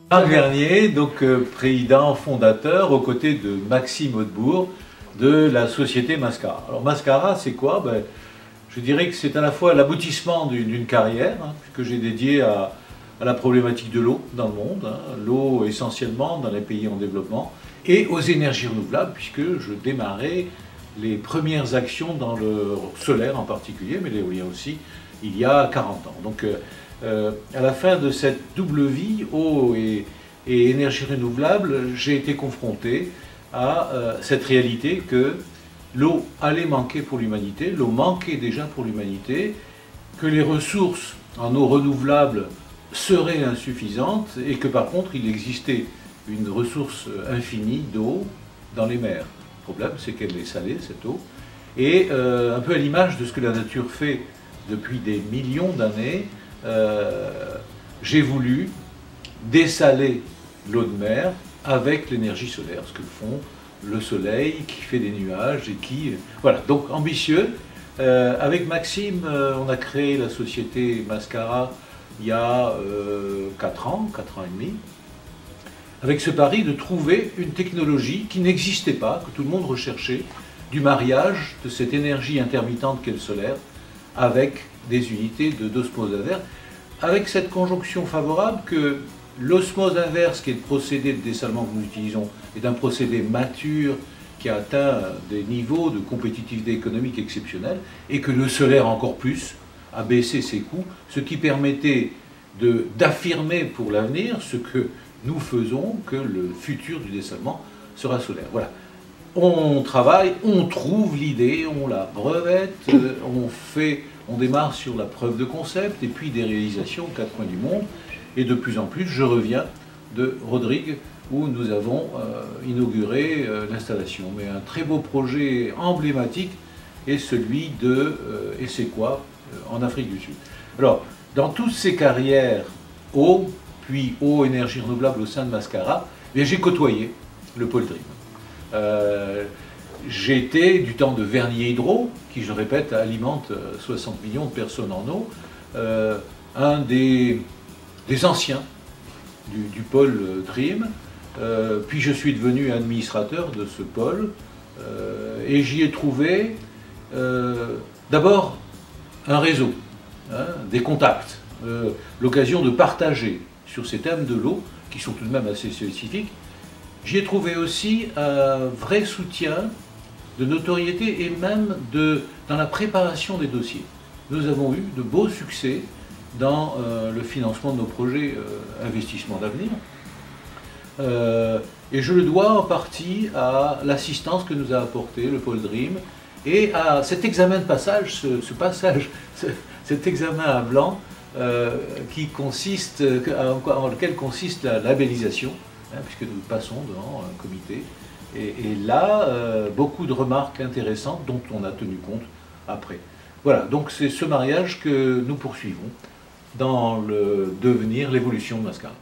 Marc Vernier, donc président fondateur aux côtés de Maxime Hautebourg de la société Mascara. Alors Mascara, c'est quoi? Je dirais que c'est à la fois l'aboutissement d'une carrière que j'ai dédiée à la problématique de l'eau dans le monde, l'eau essentiellement dans les pays en développement, et aux énergies renouvelables, puisque je démarrais les premières actions dans le solaire en particulier, mais l'éolien aussi, il y a 40 ans. Donc à la fin de cette double vie, eau et énergie renouvelable, j'ai été confronté à cette réalité que l'eau allait manquer pour l'humanité, l'eau manquait déjà pour l'humanité, que les ressources en eau renouvelable seraient insuffisantes et que par contre il existait une ressource infinie d'eau dans les mers. Le problème, c'est qu'elle est salée, cette eau, et un peu à l'image de ce que la nature fait depuis des millions d'années, j'ai voulu dessaler l'eau de mer avec l'énergie solaire, ce que font le soleil qui fait des nuages et qui... Voilà, donc ambitieux. Avec Maxime, on a créé la société Mascara il y a 4 ans et demi, avec ce pari de trouver une technologie qui n'existait pas, que tout le monde recherchait, du mariage de cette énergie intermittente qu'est le solaire avec des unités d'osmose inverse, avec cette conjonction favorable que l'osmose inverse, qui est le procédé de dessalement que nous utilisons, est un procédé mature qui a atteint des niveaux de compétitivité économique exceptionnels, et que le solaire encore plus a baissé ses coûts, ce qui permettait d'affirmer pour l'avenir ce que nous faisons, que le futur du dessalement sera solaire. Voilà. On travaille, on trouve l'idée, on la brevette, on démarre sur la preuve de concept et puis des réalisations aux quatre coins du monde. Et de plus en plus, je reviens de Rodrigue où nous avons inauguré l'installation. Mais un très beau projet emblématique est celui de Essequa en Afrique du Sud. Alors, dans toutes ces carrières eau, puis eau, énergie renouvelable au sein de Mascara, j'ai côtoyé le pôle Dream. J'ai été du temps de Vernier Hydro, qui, je répète, alimente 60 millions de personnes en eau, un des anciens du pôle Dream, puis je suis devenu administrateur de ce pôle, et j'y ai trouvé d'abord un réseau, des contacts, l'occasion de partager sur ces thèmes de l'eau, qui sont tout de même assez spécifiques. J'y ai trouvé aussi un vrai soutien de notoriété et même dans la préparation des dossiers. Nous avons eu de beaux succès dans le financement de nos projets investissements d'avenir. Et je le dois en partie à l'assistance que nous a apporté le pôle Dream et à cet examen de passage, cet examen à blanc en lequel consiste la labellisation, puisque nous passons devant un comité. Et là, beaucoup de remarques intéressantes dont on a tenu compte après. Voilà, donc c'est ce mariage que nous poursuivons dans le devenir, l'évolution de Mascara.